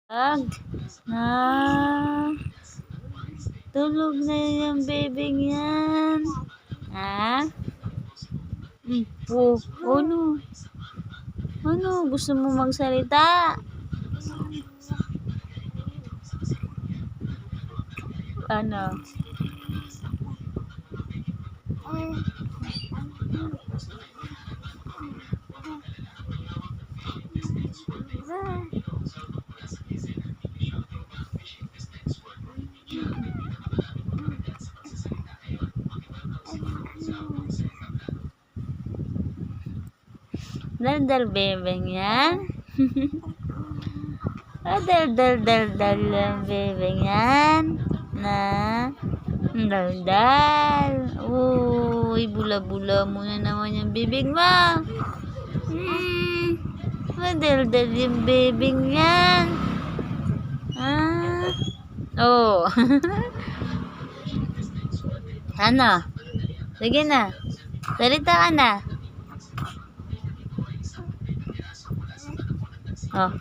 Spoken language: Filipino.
Na, tulog na yung bebeng yan. Ha? Oh, ano? Ano? Gusto mo magsalita? Ano? Dal bebeng yan. Dal yung bebeng yan. Na. Dal. Uy, bula-bula muna naman yung bibig mo. Dal yung bebeng yan. Oh. Ano? Sige na. Salita ka na. Oh.